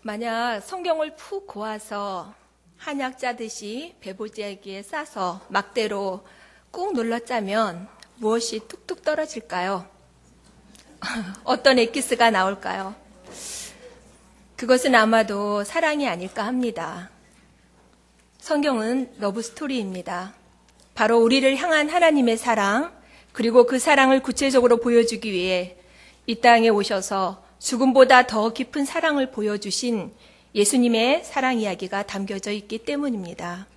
만약 성경을 푹 고아서 한약 짜듯이 배보자기에 싸서 막대로 꾹 눌러 짜면 무엇이 뚝뚝 떨어질까요? 어떤 엑기스가 나올까요? 그것은 아마도 사랑이 아닐까 합니다. 성경은 러브 스토리입니다. 바로 우리를 향한 하나님의 사랑, 그리고 그 사랑을 구체적으로 보여주기 위해 이 땅에 오셔서 죽음보다 더 깊은 사랑을 보여주신 예수님의 사랑 이야기가 담겨져 있기 때문입니다.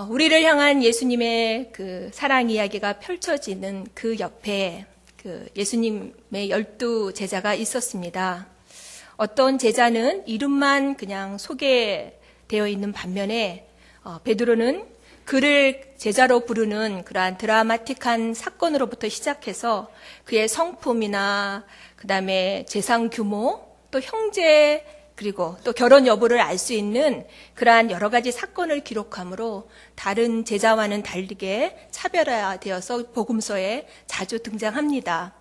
우리를 향한 예수님의 그 사랑 이야기가 펼쳐지는 그 옆에 예수님의 12 제자가 있었습니다. 어떤 제자는 이름만 그냥 소개되어 있는 반면에 베드로는 그를 제자로 부르는 그러한 드라마틱한 사건으로부터 시작해서 그의 성품이나 그다음에 재산 규모, 또 형제, 그리고 또 결혼 여부를 알 수 있는 그러한 여러 가지 사건을 기록하므로 다른 제자와는 다르게 차별화되어서 복음서에 자주 등장합니다.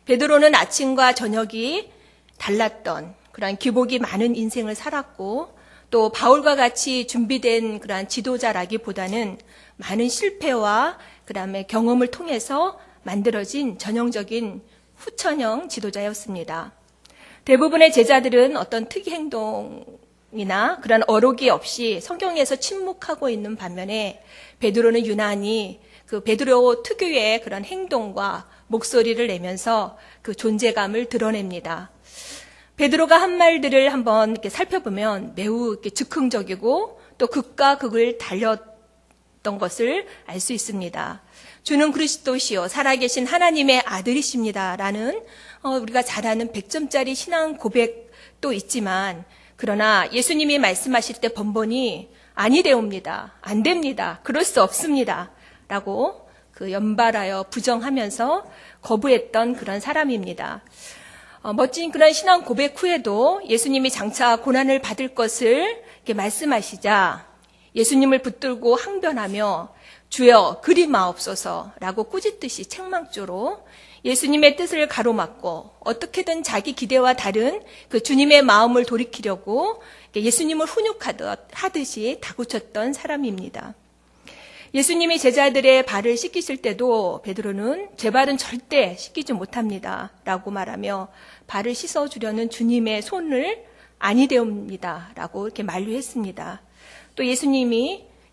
베드로는 아침과 저녁이 달랐던 그러한 기복이 많은 인생을 살았고, 또 바울과 같이 준비된 그러한 지도자라기보다는 많은 실패와 그다음에 경험을 통해서 만들어진 전형적인 후천형 지도자였습니다. 대부분의 제자들은 어떤 특이 행동이나 그런 어록이 없이 성경에서 침묵하고 있는 반면에 베드로는 유난히 그 베드로 특유의 그런 행동과 목소리를 내면서 그 존재감을 드러냅니다. 베드로가 한 말들을 한번 이렇게 살펴보면 매우 이렇게 즉흥적이고 또 극과 극을 달렸던 것을 알 수 있습니다. 주는 그리스도시요 살아계신 하나님의 아들이십니다 라는 우리가 잘 아는 100점짜리 신앙 고백도 있지만, 그러나 예수님이 말씀하실 때 번번이 아니되옵니다, 안 됩니다, 그럴 수 없습니다 라고 연발하여 부정하면서 거부했던 그런 사람입니다. 멋진 그런 신앙 고백 후에도 예수님이 장차 고난을 받을 것을 이렇게 말씀하시자 예수님을 붙들고 항변하며 주여 그리 마옵소서라고 꾸짖듯이 책망조로 예수님의 뜻을 가로막고 어떻게든 자기 기대와 다른 그 주님의 마음을 돌이키려고 예수님을 훈육하듯이 다구쳤던 사람입니다. 예수님이 제자들의 발을 씻기실 때도 베드로는 제 발은 절대 씻기지 못합니다 라고 말하며 발을 씻어주려는 주님의 손을 아니되옵니다 라고 이렇게 만류했습니다. 또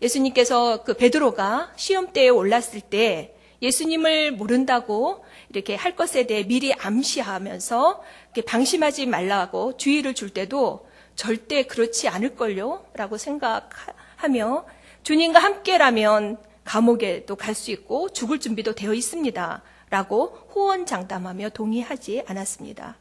예수님께서 그 베드로가 시험대에 올랐을 때 예수님을 모른다고 이렇게 할 것에 대해 미리 암시하면서 이렇게 방심하지 말라고 주의를 줄 때도 절대 그렇지 않을걸요 라고 생각하며 주님과 함께라면 감옥에도 갈 수 있고 죽을 준비도 되어 있습니다 라고 호언장담하며 동의하지 않았습니다.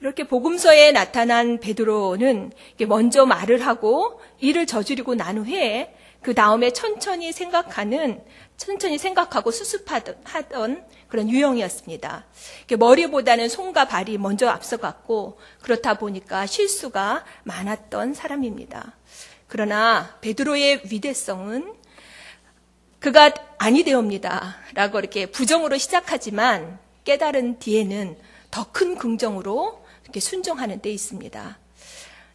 이렇게 복음서에 나타난 베드로는 먼저 말을 하고 일을 저지르고 난 후에 그 다음에 천천히 생각하고 수습하던 그런 유형이었습니다. 머리보다는 손과 발이 먼저 앞서갔고, 그렇다 보니까 실수가 많았던 사람입니다. 그러나 베드로의 위대성은 그가 아니되옵니다 라고 이렇게 부정으로 시작하지만 깨달은 뒤에는 더 큰 긍정으로 이렇게 순종하는 데 있습니다.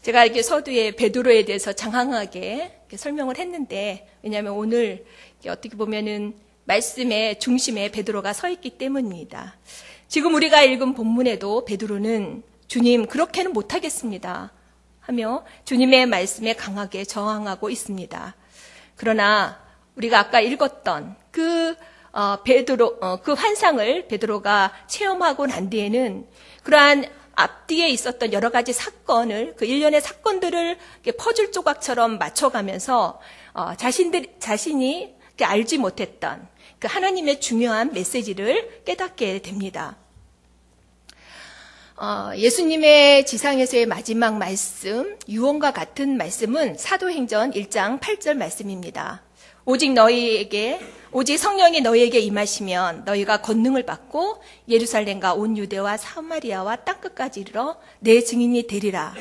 제가 이렇게 서두에 베드로에 대해서 장황하게 이렇게 설명을 했는데, 왜냐하면 오늘 어떻게 보면은 말씀의 중심에 베드로가 서 있기 때문입니다. 지금 우리가 읽은 본문에도 베드로는 주님 그렇게는 못하겠습니다 하며 주님의 말씀에 강하게 저항하고 있습니다. 그러나 우리가 아까 읽었던 그 환상을 베드로가 체험하고 난 뒤에는 그러한 앞뒤에 있었던 여러 가지 사건을, 그 일련의 사건들을 퍼즐 조각처럼 맞춰가면서 자신이 알지 못했던 그 하나님의 중요한 메시지를 깨닫게 됩니다. 예수님의 지상에서의 마지막 말씀, 유언과 같은 말씀은 사도행전 1장 8절 말씀입니다. 오직 성령이 너희에게 임하시면 너희가 권능을 받고 예루살렘과 온 유대와 사마리아와 땅끝까지 이르러 내 증인이 되리라.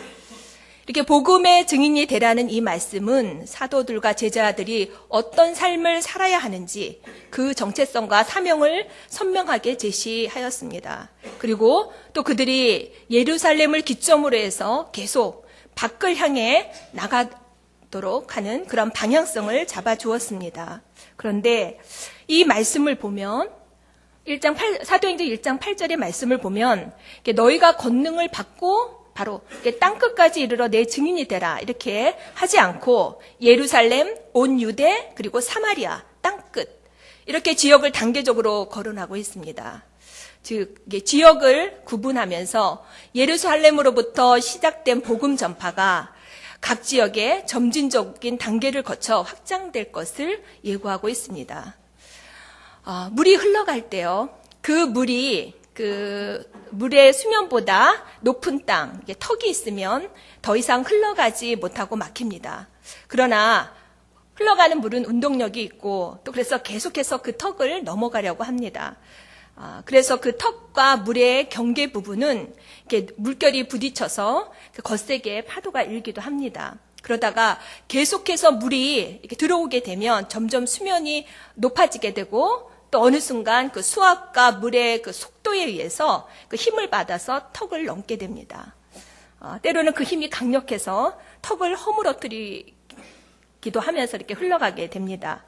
이렇게 복음의 증인이 되라는 이 말씀은 사도들과 제자들이 어떤 삶을 살아야 하는지 그 정체성과 사명을 선명하게 제시하였습니다. 그리고 또 그들이 예루살렘을 기점으로 해서 계속 밖을 향해 나가도록 하는 그런 방향성을 잡아주었습니다. 그런데 이 말씀을 보면 사도행전 1장 8절의 말씀을 보면 너희가 권능을 받고 바로 땅끝까지 이르러 내 증인이 되라 이렇게 하지 않고 예루살렘, 온 유대, 그리고 사마리아, 땅끝 이렇게 지역을 단계적으로 거론하고 있습니다. 즉 지역을 구분하면서 예루살렘으로부터 시작된 복음 전파가 각 지역에 점진적인 단계를 거쳐 확장될 것을 예고하고 있습니다. 물이 흘러갈 때요. 그 물이 물의 수면보다 높은 땅, 턱이 있으면 더 이상 흘러가지 못하고 막힙니다. 그러나 흘러가는 물은 운동력이 있고 또 그래서 계속해서 그 턱을 넘어가려고 합니다. 그래서 그 턱과 물의 경계 부분은 이렇게 물결이 부딪혀서 거세게 파도가 일기도 합니다. 그러다가 계속해서 물이 이렇게 들어오게 되면 점점 수면이 높아지게 되고 또 어느 순간 그 수압과 물의 그 속도에 의해서 그 힘을 받아서 턱을 넘게 됩니다. 때로는 그 힘이 강력해서 턱을 허물어뜨리기도 하면서 이렇게 흘러가게 됩니다.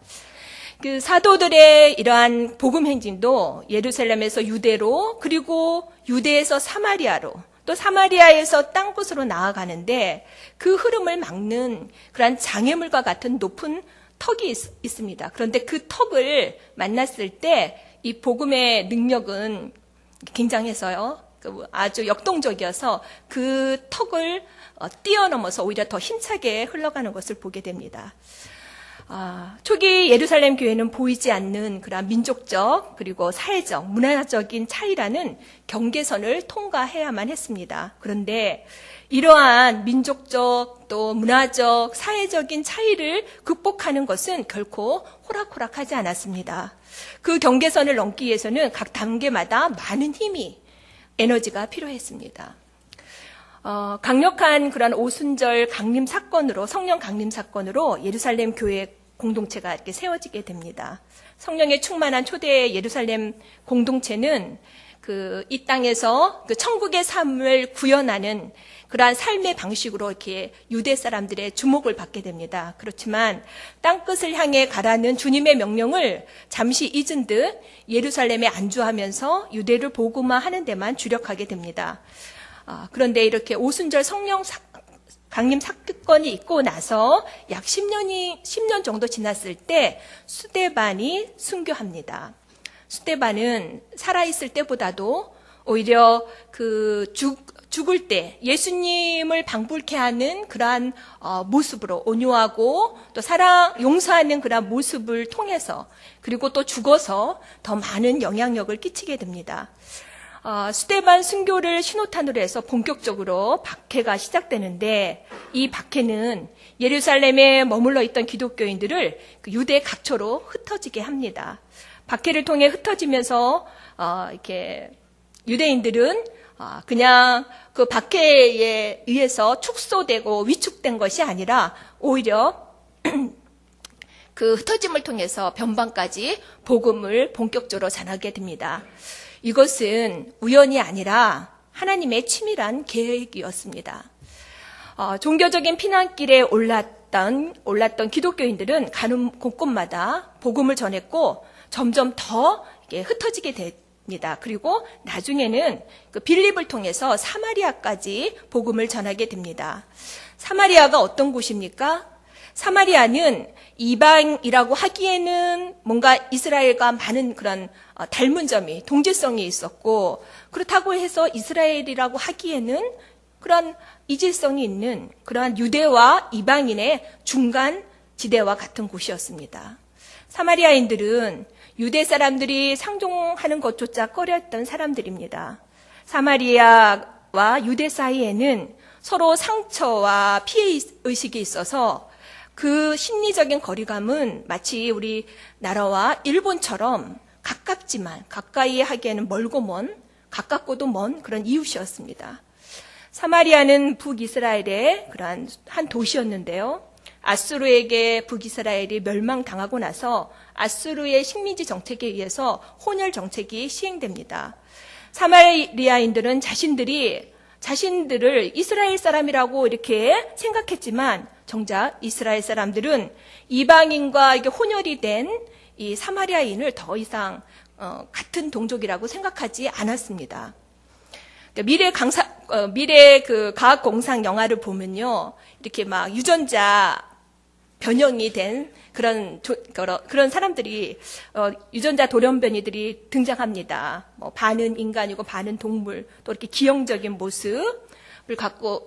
그 사도들의 이러한 복음 행진도 예루살렘에서 유대로 그리고 유대에서 사마리아로 또 사마리아에서 땅끝으로 나아가는데 그 흐름을 막는 그러한 장애물과 같은 높은 턱이 있습니다. 그런데 그 턱을 만났을 때 이 복음의 능력은 굉장해서요. 아주 역동적이어서 그 턱을 뛰어넘어서 오히려 더 힘차게 흘러가는 것을 보게 됩니다. 초기 예루살렘 교회는 보이지 않는 그런 민족적 그리고 사회적, 문화적인 차이라는 경계선을 통과해야만 했습니다. 그런데 이러한 민족적 또 문화적, 사회적인 차이를 극복하는 것은 결코 호락호락하지 않았습니다. 그 경계선을 넘기 위해서는 각 단계마다 많은 힘이, 에너지가 필요했습니다. 강력한 그런 오순절 강림 사건으로, 성령 강림 사건으로 예루살렘 교회 공동체가 이렇게 세워지게 됩니다. 성령에 충만한 초대 예루살렘 공동체는 이 땅에서 그 천국의 삶을 구현하는 그러한 삶의 방식으로 이렇게 유대 사람들의 주목을 받게 됩니다. 그렇지만 땅끝을 향해 가라는 주님의 명령을 잠시 잊은 듯 예루살렘에 안주하면서 유대를 복음화하는 데만 주력하게 됩니다. 그런데 이렇게 오순절 성령 강림 사건이 있고 나서 약 10년 정도 지났을 때 스데반이 순교합니다. 스데반은 살아있을 때보다도 오히려 죽을 때 예수님을 방불케 하는 그러한 모습으로 온유하고 또 용서하는 그러한 모습을 통해서 그리고 또 죽어서 더 많은 영향력을 끼치게 됩니다. 스데반 순교를 신호탄으로 해서 본격적으로 박해가 시작되는데 이 박해는 예루살렘에 머물러 있던 기독교인들을 유대 각처로 흩어지게 합니다. 박해를 통해 흩어지면서 이렇게 유대인들은 그냥 그 박해에 의해서 축소되고 위축된 것이 아니라 오히려 그 흩어짐을 통해서 변방까지 복음을 본격적으로 전하게 됩니다. 이것은 우연이 아니라 하나님의 치밀한 계획이었습니다. 종교적인 피난길에 올랐던 기독교인들은 가는 곳곳마다 복음을 전했고 점점 더 흩어지게 됩니다. 그리고 나중에는 그 빌립을 통해서 사마리아까지 복음을 전하게 됩니다. 사마리아가 어떤 곳입니까? 사마리아는 이방이라고 하기에는 뭔가 이스라엘과 많은 그런 닮은 점이, 동질성이 있었고, 그렇다고 해서 이스라엘이라고 하기에는 그런 이질성이 있는 그러한 유대와 이방인의 중간 지대와 같은 곳이었습니다. 사마리아인들은 유대 사람들이 상종하는 것조차 꺼려했던 사람들입니다. 사마리아와 유대 사이에는 서로 상처와 피해의식이 있어서 그 심리적인 거리감은 마치 우리 나라와 일본처럼 가깝지만 가까이 하기에는 멀고 가깝고도 먼 그런 이웃이었습니다. 사마리아는 북이스라엘의 그러한 한 도시였는데요. 아수르에게 북이스라엘이 멸망당하고 나서 아수르의 식민지 정책에 의해서 혼혈 정책이 시행됩니다. 사마리아인들은 자신들을 이스라엘 사람이라고 이렇게 생각했지만 정작 이스라엘 사람들은 이방인과 이게 혼혈이 된 이 사마리아인을 더 이상 같은 동족이라고 생각하지 않았습니다. 미래 그 과학공상 영화를 보면요, 이렇게 막 유전자 변형이 된 그런 사람들이 유전자 돌연변이들이 등장합니다. 뭐 반은 인간이고 반은 동물, 또 이렇게 기형적인 모습을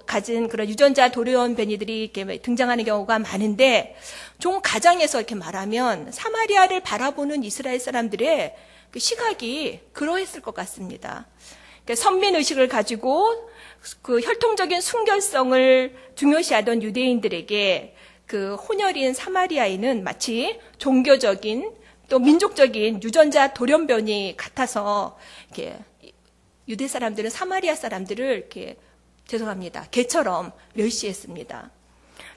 가진 그런 유전자 돌연변이들이 이렇게 등장하는 경우가 많은데, 좀 가정에서 이렇게 말하면 사마리아를 바라보는 이스라엘 사람들의 그 시각이 그러했을 것 같습니다. 선민 의식을 가지고 그 혈통적인 순결성을 중요시하던 유대인들에게 그 혼혈인 사마리아인은 마치 종교적인 또 민족적인 유전자 돌연변이 같아서 이렇게 유대 사람들은 사마리아 사람들을 이렇게 개처럼 멸시했습니다.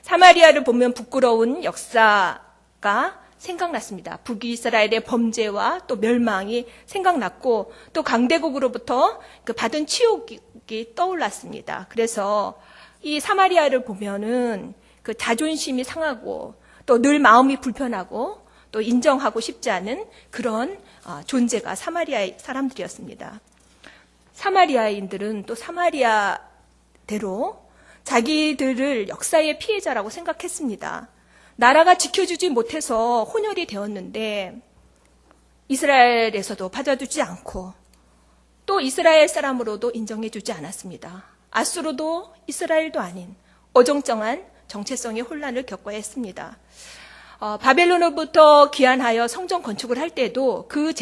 사마리아를 보면 부끄러운 역사가 생각났습니다. 북이스라엘의 범죄와 또 멸망이 생각났고, 또 강대국으로부터 그 받은 치욕이 떠올랐습니다. 그래서 이 사마리아를 보면은 그 자존심이 상하고 또 늘 마음이 불편하고 또 인정하고 싶지 않은 그런 존재가 사마리아의 사람들이었습니다. 사마리아인들은 또 사마리아대로 자기들을 역사의 피해자라고 생각했습니다. 나라가 지켜주지 못해서 혼혈이 되었는데 이스라엘에서도 받아주지 않고 또 이스라엘 사람으로도 인정해주지 않았습니다. 아수르도 이스라엘도 아닌 어정쩡한 정체성의 혼란을 겪어야 했습니다. 바벨론으로부터 귀환하여 성전 건축을 할 때도 그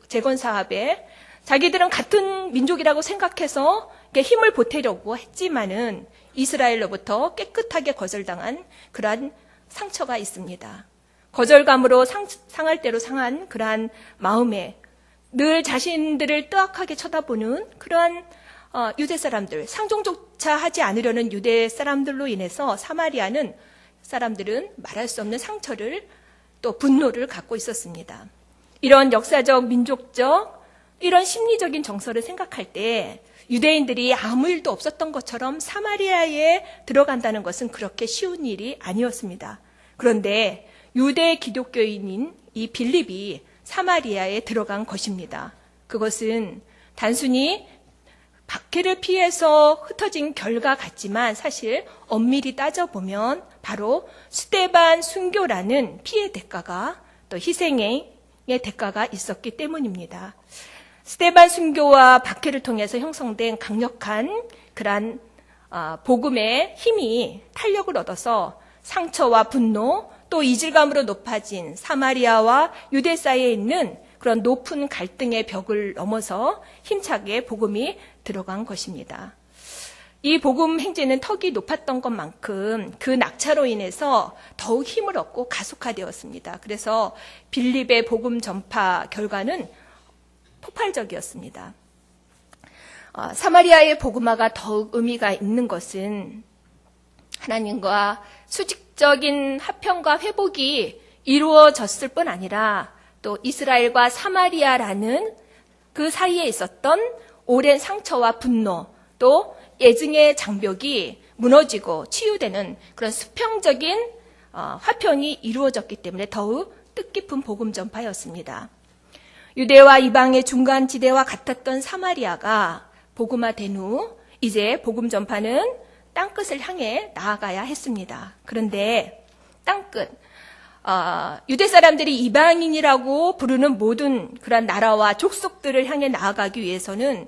재건 사업에 자기들은 같은 민족이라고 생각해서 힘을 보태려고 했지만은 이스라엘로부터 깨끗하게 거절당한 그러한 상처가 있습니다. 거절감으로 상할 대로 상한 그러한 마음에 늘 자신들을 뜨악하게 쳐다보는 그러한 유대 사람들, 상종조차 하지 않으려는 유대 사람들로 인해서 사마리아는 사람들은 말할 수 없는 상처를 또 분노를 갖고 있었습니다. 이런 역사적, 민족적, 이런 심리적인 정서를 생각할 때 유대인들이 아무 일도 없었던 것처럼 사마리아에 들어간다는 것은 그렇게 쉬운 일이 아니었습니다. 그런데 유대 기독교인인 이 빌립이 사마리아에 들어간 것입니다. 그것은 단순히 박해를 피해서 흩어진 결과 같지만 사실 엄밀히 따져보면 바로 스데반 순교라는 피해 대가가 또 희생의 대가가 있었기 때문입니다. 스데반 순교와 박해를 통해서 형성된 강력한 그러한 복음의 힘이 탄력을 얻어서 상처와 분노 또 이질감으로 높아진 사마리아와 유대 사이에 있는 그런 높은 갈등의 벽을 넘어서 힘차게 복음이 들어간 것입니다. 이 복음 행진은 턱이 높았던 것만큼 그 낙차로 인해서 더욱 힘을 얻고 가속화되었습니다. 그래서 빌립의 복음 전파 결과는 폭발적이었습니다. 사마리아의 복음화가 더욱 의미가 있는 것은 하나님과 수직적인 화평과 회복이 이루어졌을 뿐 아니라 또 이스라엘과 사마리아라는 그 사이에 있었던 오랜 상처와 분노 또 애증의 장벽이 무너지고 치유되는 그런 수평적인 화평이 이루어졌기 때문에 더욱 뜻깊은 복음 전파였습니다. 유대와 이방의 중간 지대와 같았던 사마리아가 복음화된 후 이제 복음 전파는 땅끝을 향해 나아가야 했습니다. 그런데 땅끝, 유대 사람들이 이방인이라고 부르는 모든 그러한 나라와 족속들을 향해 나아가기 위해서는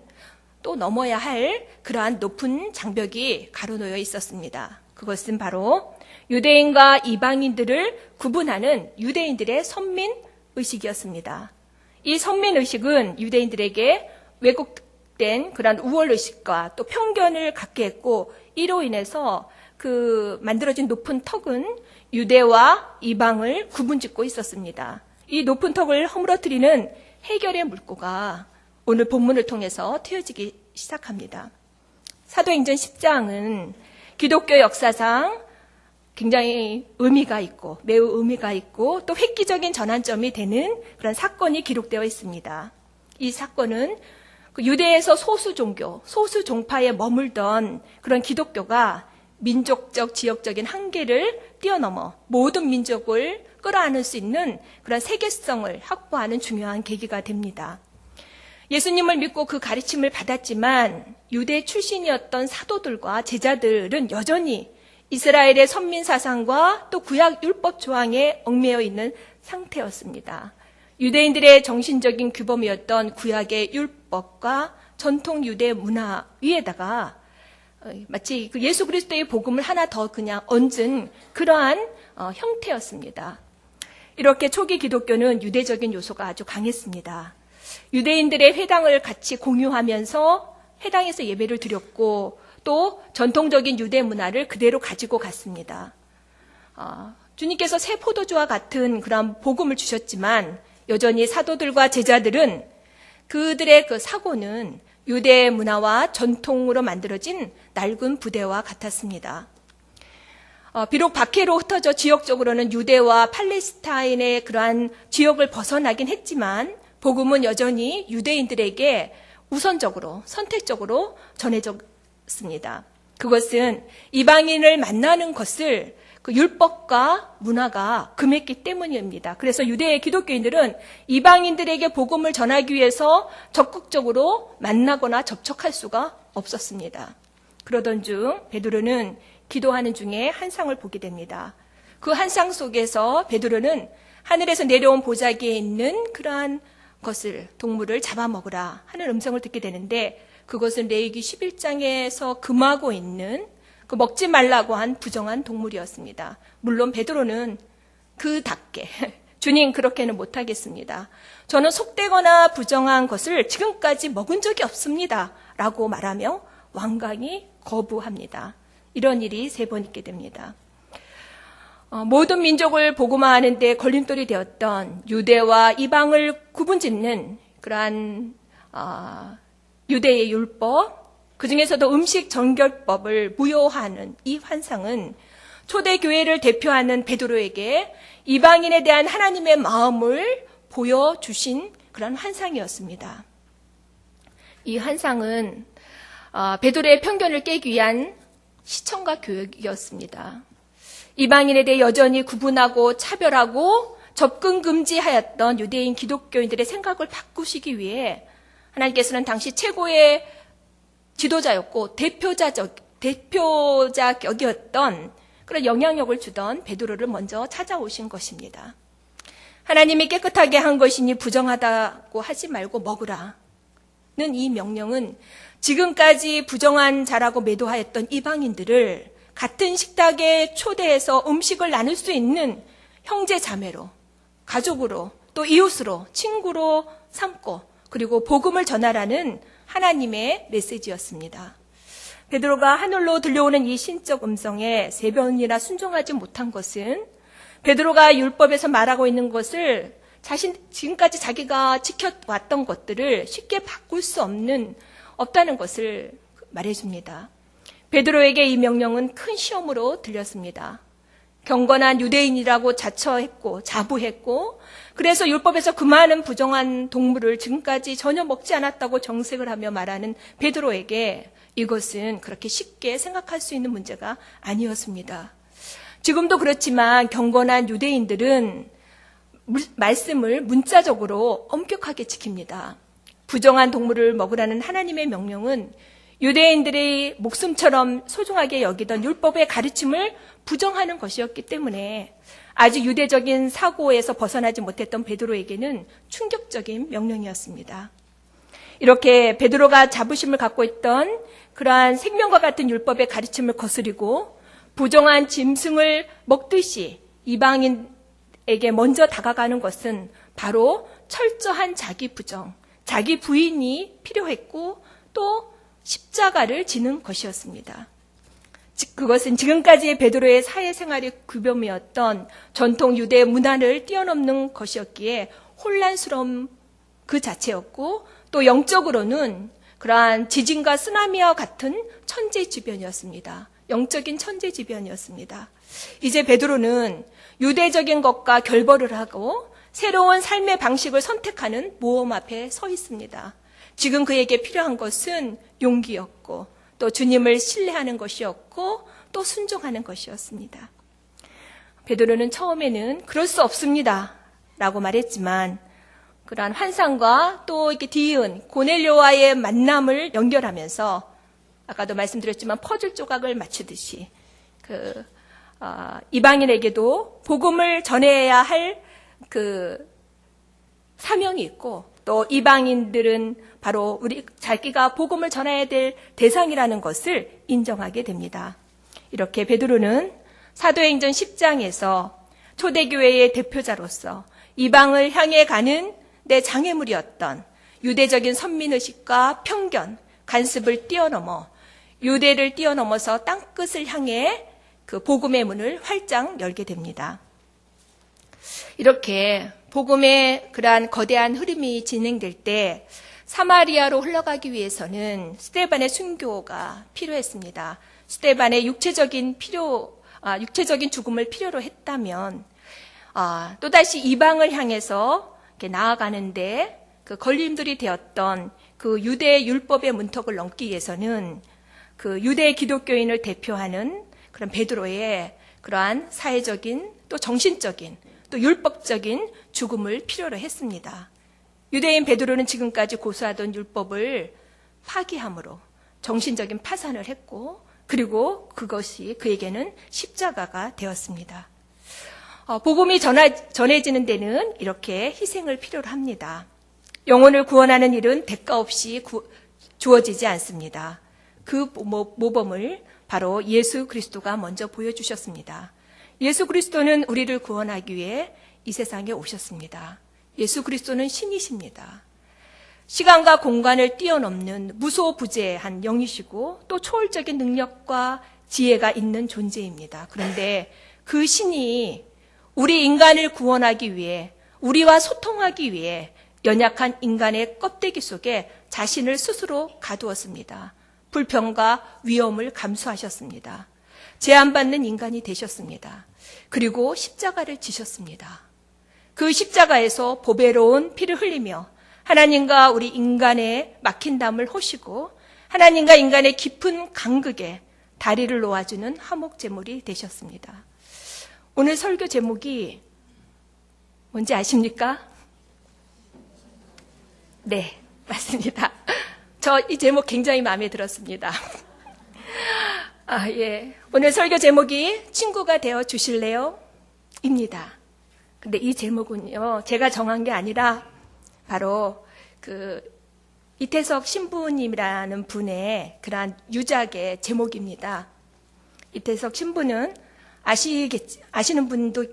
또 넘어야 할 그러한 높은 장벽이 가로놓여 있었습니다. 그것은 바로 유대인과 이방인들을 구분하는 유대인들의 선민의식이었습니다. 이 선민의식은 유대인들에게 왜곡된 그러한 우월의식과 또 편견을 갖게 했고 이로 인해서 그 만들어진 높은 턱은 유대와 이방을 구분짓고 있었습니다. 이 높은 턱을 허물어뜨리는 해결의 물꼬가 오늘 본문을 통해서 트여지기 시작합니다. 사도행전 10장은 기독교 역사상 굉장히 의미가 있고 매우 의미가 있고 또 획기적인 전환점이 되는 그런 사건이 기록되어 있습니다. 이 사건은 유대에서 소수 종교, 소수 종파에 머물던 그런 기독교가 민족적, 지역적인 한계를 뛰어넘어 모든 민족을 끌어안을 수 있는 그런 세계성을 확보하는 중요한 계기가 됩니다. 예수님을 믿고 그 가르침을 받았지만 유대 출신이었던 사도들과 제자들은 여전히 이스라엘의 선민 사상과 또 구약 율법 조항에 얽매여 있는 상태였습니다. 유대인들의 정신적인 규범이었던 구약의 율법과 전통 유대 문화 위에다가 마치 그 예수 그리스도의 복음을 하나 더 그냥 얹은 그러한 형태였습니다. 이렇게 초기 기독교는 유대적인 요소가 아주 강했습니다. 유대인들의 회당을 같이 공유하면서 회당에서 예배를 드렸고 또 전통적인 유대 문화를 그대로 가지고 갔습니다. 주님께서 새 포도주와 같은 그런 복음을 주셨지만 여전히 사도들과 제자들은 그들의 그 사고는 유대 문화와 전통으로 만들어진 낡은 부대와 같았습니다. 비록 박해로 흩어져 지역적으로는 유대와 팔레스타인의 그러한 지역을 벗어나긴 했지만 복음은 여전히 유대인들에게 우선적으로 선택적으로 전해졌습니다. 그것은 이방인을 만나는 것을 그 율법과 문화가 금했기 때문입니다. 그래서 유대의 기독교인들은 이방인들에게 복음을 전하기 위해서 적극적으로 만나거나 접촉할 수가 없었습니다. 그러던 중 베드로는 기도하는 중에 한 상을 보게 됩니다. 그 한 상 속에서 베드로는 하늘에서 내려온 보자기에 있는 그러한 것을 동물을 잡아먹으라 하는 음성을 듣게 되는데 그것은 레위기 11장에서 금하고 있는 그 먹지 말라고 한 부정한 동물이었습니다. 물론 베드로는 그답게 주님 그렇게는 못하겠습니다. 저는 속되거나 부정한 것을 지금까지 먹은 적이 없습니다. 라고 말하며 완강히 거부합니다. 이런 일이 3번 있게 됩니다. 모든 민족을 복음화하는 데 걸림돌이 되었던 유대와 이방을 구분짓는 그러한 유대의 율법, 그중에서도 음식 정결법을 무효화하는 이 환상은 초대교회를 대표하는 베드로에게 이방인에 대한 하나님의 마음을 보여주신 그런 환상이었습니다. 이 환상은 베드로의 편견을 깨기 위한 시청과 교육이었습니다. 이방인에 대해 여전히 구분하고 차별하고 접근 금지하였던 유대인 기독교인들의 생각을 바꾸시기 위해 하나님께서는 당시 최고의 지도자였고 대표자격이었던 그런 영향력을 주던 베드로를 먼저 찾아오신 것입니다. 하나님이 깨끗하게 한 것이니 부정하다고 하지 말고 먹으라는 이 명령은 지금까지 부정한 자라고 매도하였던 이방인들을 같은 식탁에 초대해서 음식을 나눌 수 있는 형제 자매로, 가족으로, 또 이웃으로, 친구로 삼고 그리고 복음을 전하라는 하나님의 메시지였습니다. 베드로가 하늘로 들려오는 이 신적 음성에 3번이나 순종하지 못한 것은 베드로가 율법에서 말하고 있는 것을 지금까지 자기가 지켜왔던 것들을 쉽게 바꿀 수 없다는 것을 말해줍니다. 베드로에게 이 명령은 큰 시험으로 들렸습니다. 경건한 유대인이라고 자부했고 그래서 율법에서 그 많은 부정한 동물을 지금까지 전혀 먹지 않았다고 정색을 하며 말하는 베드로에게 이것은 그렇게 쉽게 생각할 수 있는 문제가 아니었습니다. 지금도 그렇지만 경건한 유대인들은 말씀을 문자적으로 엄격하게 지킵니다. 부정한 동물을 먹으라는 하나님의 명령은 유대인들의 목숨처럼 소중하게 여기던 율법의 가르침을 부정하는 것이었기 때문에 아주 유대적인 사고에서 벗어나지 못했던 베드로에게는 충격적인 명령이었습니다. 이렇게 베드로가 자부심을 갖고 있던 그러한 생명과 같은 율법의 가르침을 거스리고 부정한 짐승을 먹듯이 이방인에게 먼저 다가가는 것은 바로 철저한 자기 부정, 자기 부인이 필요했고 또 십자가를 지는 것이었습니다. 그것은 지금까지의 베드로의 사회생활의 규범이었던 전통 유대 문화를 뛰어넘는 것이었기에 혼란스러움 그 자체였고 또 영적으로는 그러한 지진과 쓰나미와 같은 천재지변이었습니다. 영적인 천재지변이었습니다. 이제 베드로는 유대적인 것과 결별을 하고 새로운 삶의 방식을 선택하는 모험 앞에 서 있습니다. 지금 그에게 필요한 것은 용기였고 또 주님을 신뢰하는 것이었고 또 순종하는 것이었습니다. 베드로는 처음에는 그럴 수 없습니다 라고 말했지만 그러한 환상과 또 이렇게 뒤이은 고넬료와의 만남을 연결하면서 아까도 말씀드렸지만 퍼즐 조각을 맞추듯이 이방인에게도 복음을 전해야 할 사명이 있고 또 이방인들은 바로 자기가 복음을 전해야 될 대상이라는 것을 인정하게 됩니다. 이렇게 베드로는 사도행전 10장에서 초대교회의 대표자로서 이방을 향해 가는 내 장애물이었던 유대적인 선민의식과 편견, 간습을 뛰어넘어 유대를 뛰어넘어서 땅끝을 향해 그 복음의 문을 활짝 열게 됩니다. 이렇게 복음의 그러한 거대한 흐름이 진행될 때 사마리아로 흘러가기 위해서는 스데반의 순교가 필요했습니다. 스데반의 육체적인 죽음을 필요로 했다면 또다시 이방을 향해서 나아가는데 그 걸림돌이 되었던 그 유대 율법의 문턱을 넘기 위해서는 그 유대 기독교인을 대표하는 그런 베드로의 그러한 사회적인 또 정신적인 또 율법적인 죽음을 필요로 했습니다. 유대인 베드로는 지금까지 고수하던 율법을 파기함으로 정신적인 파산을 했고 그리고 그것이 그에게는 십자가가 되었습니다. 복음이 전해지는 데는 이렇게 희생을 필요로 합니다. 영혼을 구원하는 일은 대가 없이 주어지지 않습니다. 그 모범을 바로 예수 그리스도가 먼저 보여주셨습니다. 예수 그리스도는 우리를 구원하기 위해 이 세상에 오셨습니다. 예수 그리스도는 신이십니다. 시간과 공간을 뛰어넘는 무소부재한 영이시고 또 초월적인 능력과 지혜가 있는 존재입니다. 그런데 그 신이 우리 인간을 구원하기 위해 우리와 소통하기 위해 연약한 인간의 껍데기 속에 자신을 스스로 가두었습니다. 불평과 위험을 감수하셨습니다. 제한받는 인간이 되셨습니다. 그리고 십자가를 지셨습니다. 그 십자가에서 보배로운 피를 흘리며 하나님과 우리 인간의 막힌 담을 호시고 하나님과 인간의 깊은 간극에 다리를 놓아주는 화목제물이 되셨습니다. 오늘 설교 제목이 뭔지 아십니까? 네, 맞습니다. 저 이 제목 굉장히 마음에 들었습니다. 예. 오늘 설교 제목이 친구가 되어 주실래요? 입니다. 근데 이 제목은요, 제가 정한 게 아니라 바로 이태석 신부님이라는 분의 그러한 유작의 제목입니다. 이태석 신부는 아시는 분도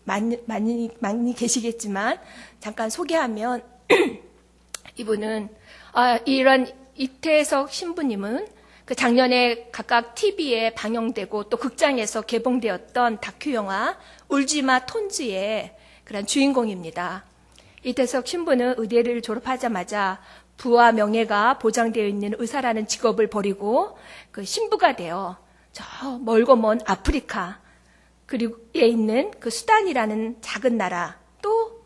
많이 계시겠지만 잠깐 소개하면 이분은 이런 이태석 신부님은 그 작년에 각각 TV에 방영되고 또 극장에서 개봉되었던 다큐 영화 울지마 톤즈의 그런 주인공입니다. 이태석 신부는 의대를 졸업하자마자 부와 명예가 보장되어 있는 의사라는 직업을 버리고 그 신부가 되어 저 멀고 먼 아프리카 그리고에 있는 그 수단이라는 작은 나라 또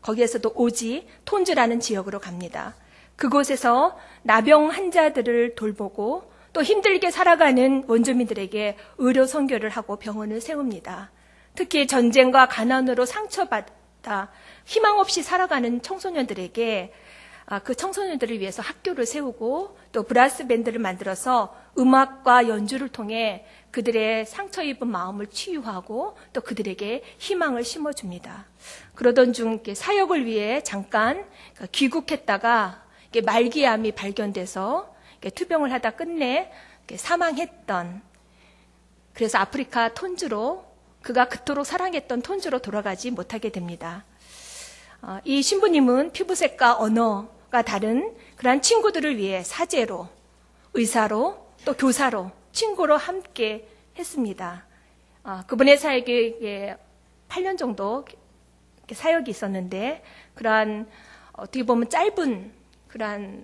거기에서도 오지 톤즈라는 지역으로 갑니다. 그곳에서 나병 환자들을 돌보고 또 힘들게 살아가는 원주민들에게 의료 선교를 하고 병원을 세웁니다. 특히 전쟁과 가난으로 상처받아 희망 없이 살아가는 청소년들에게 그 청소년들을 위해서 학교를 세우고 또 브라스 밴드를 만들어서 음악과 연주를 통해 그들의 상처 입은 마음을 치유하고 또 그들에게 희망을 심어줍니다. 그러던 중 사역을 위해 잠깐 귀국했다가 말기암이 발견돼서 투병을 하다 끝내 사망했던, 그래서 아프리카 톤즈로, 그가 그토록 사랑했던 톤즈로 돌아가지 못하게 됩니다. 이 신부님은 피부색과 언어가 다른 그러한 친구들을 위해 사제로, 의사로, 또 교사로, 친구로 함께 했습니다. 그분의 사역에 8년 정도 사역이 있었는데, 그러한 어떻게 보면 짧은 그러한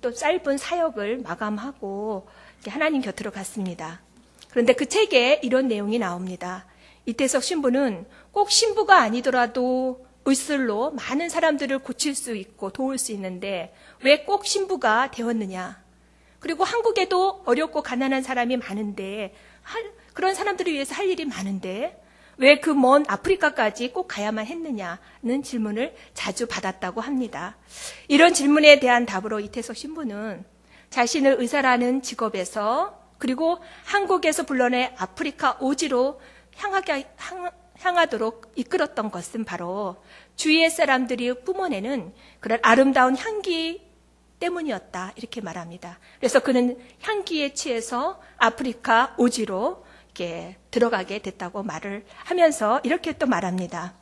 또 짧은 사역을 마감하고 하나님 곁으로 갔습니다. 그런데 그 책에 이런 내용이 나옵니다. 이태석 신부는 꼭 신부가 아니더라도 의술로 많은 사람들을 고칠 수 있고 도울 수 있는데 왜 꼭 신부가 되었느냐. 그리고 한국에도 어렵고 가난한 사람이 많은데 그런 사람들을 위해서 할 일이 많은데 왜 그 먼 아프리카까지 꼭 가야만 했느냐는 질문을 자주 받았다고 합니다. 이런 질문에 대한 답으로 이태석 신부는 자신을 의사라는 직업에서 그리고 한국에서 불러내 아프리카 오지로 향하도록 이끌었던 것은 바로 주위의 사람들이 뿜어내는 그런 아름다운 향기 때문이었다, 이렇게 말합니다. 그래서 그는 향기에 취해서 아프리카 오지로 이렇게 들어가게 됐다고 말을 하면서 이렇게 또 말합니다.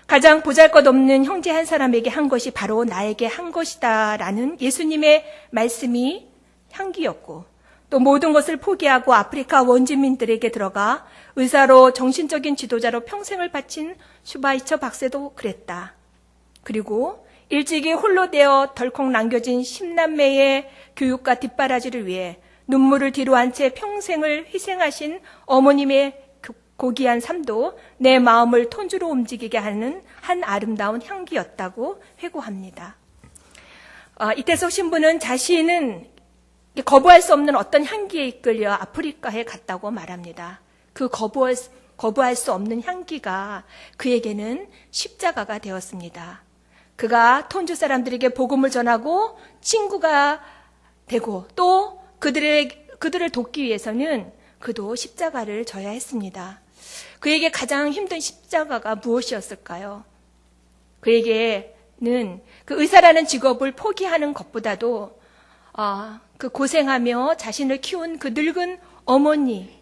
가장 보잘것없는 형제 한 사람에게 한 것이 바로 나에게 한 것이다 라는 예수님의 말씀이 향기였고, 또 모든 것을 포기하고 아프리카 원주민들에게 들어가 의사로 정신적인 지도자로 평생을 바친 슈바이처 박사도 그랬다. 그리고 일찍이 홀로 되어 덜컥 남겨진 10남매의 교육과 뒷바라지를 위해 눈물을 뒤로한 채 평생을 희생하신 어머님의 고귀한 삶도 내 마음을 톤주로 움직이게 하는 한 아름다운 향기였다고 회고합니다. 이태석 신부는 자신은 거부할 수 없는 어떤 향기에 이끌려 아프리카에 갔다고 말합니다. 그 거부할 수 없는 향기가 그에게는 십자가가 되었습니다. 그가 톤주 사람들에게 복음을 전하고 친구가 되고 또 그들을 돕기 위해서는 그도 십자가를 져야 했습니다. 그에게 가장 힘든 십자가가 무엇이었을까요? 그에게는 그 의사라는 직업을 포기하는 것보다도 그 고생하며 자신을 키운 그 늙은 어머니,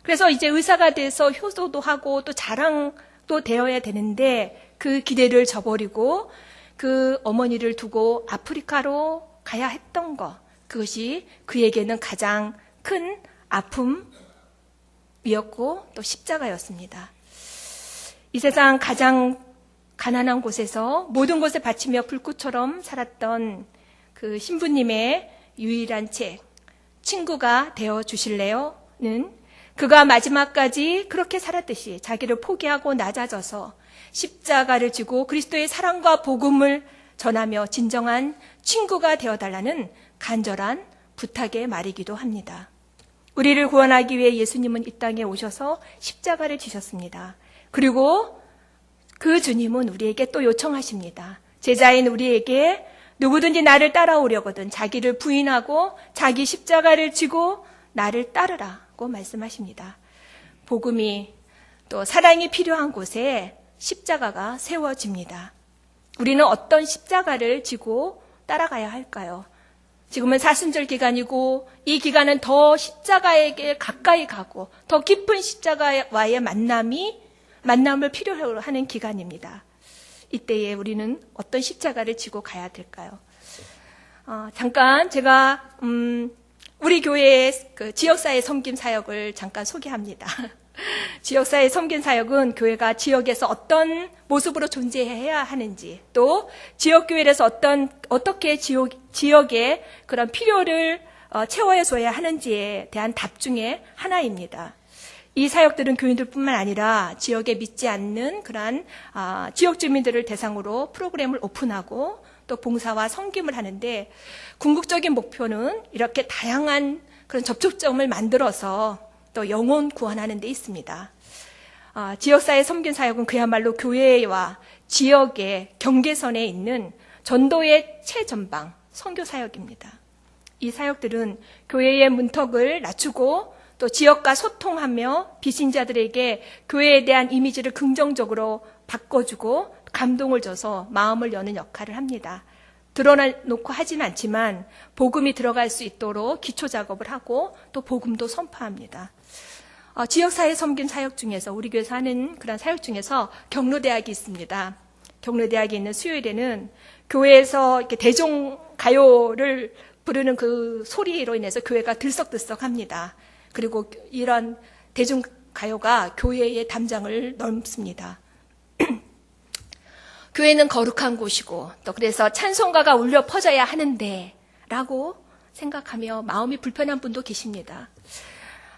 그래서 이제 의사가 돼서 효도도 하고 또 자랑도 되어야 되는데 그 기대를 저버리고 그 어머니를 두고 아프리카로 가야 했던 것, 그것이 그에게는 가장 큰 아픔이었고 또 십자가였습니다. 이 세상 가장 가난한 곳에서 모든 것을 바치며 불꽃처럼 살았던 그 신부님의 유일한 책, 친구가 되어 주실래요?는 그가 마지막까지 그렇게 살았듯이 자기를 포기하고 낮아져서 십자가를 지고 그리스도의 사랑과 복음을 전하며 진정한 친구가 되어달라는 간절한 부탁의 말이기도 합니다. 우리를 구원하기 위해 예수님은 이 땅에 오셔서 십자가를 지셨습니다. 그리고 그 주님은 우리에게 또 요청하십니다. 제자인 우리에게 누구든지 나를 따라오려거든 자기를 부인하고 자기 십자가를 지고 나를 따르라고 말씀하십니다. 복음이 또 사랑이 필요한 곳에 십자가가 세워집니다. 우리는 어떤 십자가를 지고 따라가야 할까요? 지금은 사순절 기간이고 이 기간은 더 십자가에게 가까이 가고 더 깊은 십자가와의 만남을 필요로 하는 기간입니다. 이때에 우리는 어떤 십자가를 지고 가야 될까요? 잠깐 제가 우리 교회의 그 지역사회 섬김 사역을 잠깐 소개합니다. 지역사회 섬김 사역은 교회가 지역에서 어떤 모습으로 존재해야 하는지, 또 지역교회에서 어떻게 지역의 그런 필요를 채워줘야 하는지에 대한 답 중에 하나입니다. 이 사역들은 교인들뿐만 아니라 지역에 믿지 않는 그러한 지역 주민들을 대상으로 프로그램을 오픈하고 또 봉사와 섬김을 하는데, 궁극적인 목표는 이렇게 다양한 그런 접촉점을 만들어서 또 영혼 구원하는 데 있습니다. 지역사회 섬김 사역은 그야말로 교회와 지역의 경계선에 있는 전도의 최전방 선교 사역입니다. 이 사역들은 교회의 문턱을 낮추고 또 지역과 소통하며 비신자들에게 교회에 대한 이미지를 긍정적으로 바꿔주고 감동을 줘서 마음을 여는 역할을 합니다. 드러놓고 하진 않지만 복음이 들어갈 수 있도록 기초 작업을 하고 또 복음도 선포합니다. 지역사회 섬김 사역 중에서 우리 교회에서 하는 그런 사역 중에서 경로대학이 있습니다. 경로대학에 있는 수요일에는 교회에서 이렇게 대종가요를 부르는 그 소리로 인해서 교회가 들썩들썩합니다. 그리고 이런 대중가요가 교회의 담장을 넘습니다. 교회는 거룩한 곳이고 또 그래서 찬송가가 울려 퍼져야 하는데 라고 생각하며 마음이 불편한 분도 계십니다.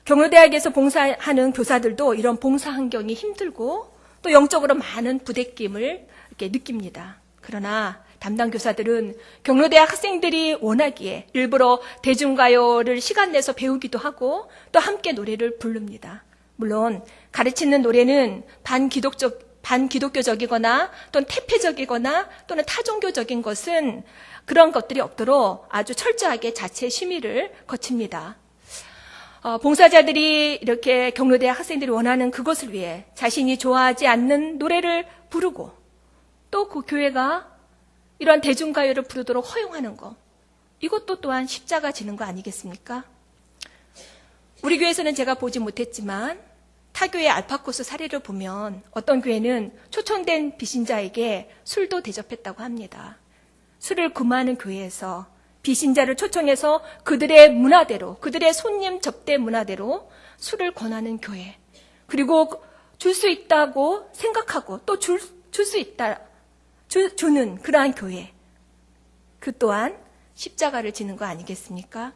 경로대학에서 봉사하는 교사들도 이런 봉사 환경이 힘들고 또 영적으로 많은 부대낌을 이렇게 느낍니다. 그러나 담당 교사들은 경로대학 학생들이 원하기에 일부러 대중가요를 시간 내서 배우기도 하고 또 함께 노래를 부릅니다. 물론 가르치는 노래는 반기독교적이거나 또는 태폐적이거나 또는 타종교적인 것은 그런 것들이 없도록 아주 철저하게 자체 심의를 거칩니다. 봉사자들이 이렇게 경로대학 학생들이 원하는 그것을 위해 자신이 좋아하지 않는 노래를 부르고 또 그 교회가 이런 대중가요를 부르도록 허용하는 것, 이것도 또한 십자가 지는 거 아니겠습니까? 우리 교회에서는 제가 보지 못했지만 타교의 알파코스 사례를 보면 어떤 교회는 초청된 비신자에게 술도 대접했다고 합니다. 술을 금하는 교회에서 비신자를 초청해서 그들의 문화대로, 그들의 손님 접대 문화대로 술을 권하는 교회, 그리고 줄 수 있다고 생각하고 또 줄 수 있다 주는 그러한 교회, 그 또한 십자가를 지는 거 아니겠습니까?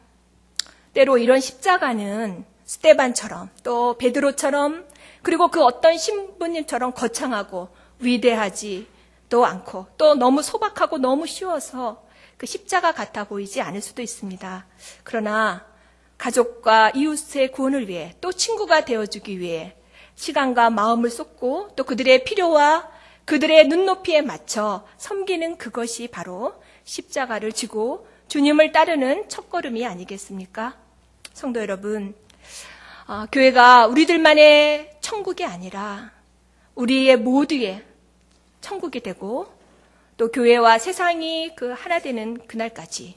때로 이런 십자가는 스데반처럼 또 베드로처럼 그리고 그 어떤 신부님처럼 거창하고 위대하지도 않고 또 너무 소박하고 너무 쉬워서 그 십자가 같아 보이지 않을 수도 있습니다. 그러나 가족과 이웃의 구원을 위해 또 친구가 되어주기 위해 시간과 마음을 쏟고 또 그들의 필요와 그들의 눈높이에 맞춰 섬기는 그것이 바로 십자가를 지고 주님을 따르는 첫걸음이 아니겠습니까? 성도 여러분, 교회가 우리들만의 천국이 아니라 우리의 모두의 천국이 되고 또 교회와 세상이 그 하나 되는 그날까지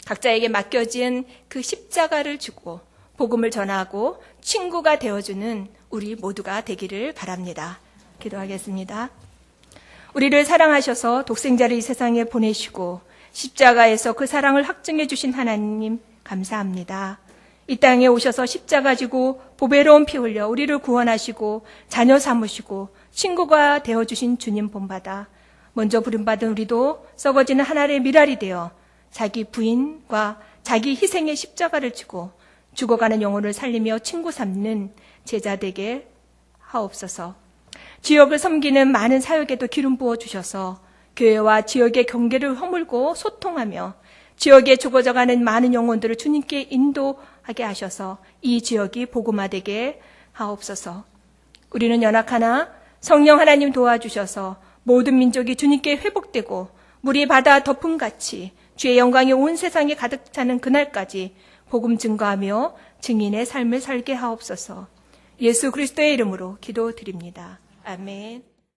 각자에게 맡겨진 그 십자가를 주고 복음을 전하고 친구가 되어주는 우리 모두가 되기를 바랍니다. 기도하겠습니다. 우리를 사랑하셔서 독생자를 이 세상에 보내시고 십자가에서 그 사랑을 확증해 주신 하나님 감사합니다. 이 땅에 오셔서 십자가 지고 보배로운 피 흘려 우리를 구원하시고 자녀 삼으시고 친구가 되어주신 주님 본받아 먼저 부름받은 우리도 썩어지는 하나의 미랄이 되어 자기 부인과 자기 희생의 십자가를 지고 죽어가는 영혼을 살리며 친구 삼는 제자 되게 하옵소서. 지역을 섬기는 많은 사역에도 기름 부어 주셔서 교회와 지역의 경계를 허물고 소통하며 지역에 죽어져가는 많은 영혼들을 주님께 인도하게 하셔서 이 지역이 복음화되게 하옵소서. 우리는 연약하나 성령 하나님 도와주셔서 모든 민족이 주님께 회복되고 물이 바다 덮음같이 주의 영광이 온 세상에 가득 차는 그날까지 복음 증거하며 증인의 삶을 살게 하옵소서. 예수 그리스도의 이름으로 기도드립니다. 아멘.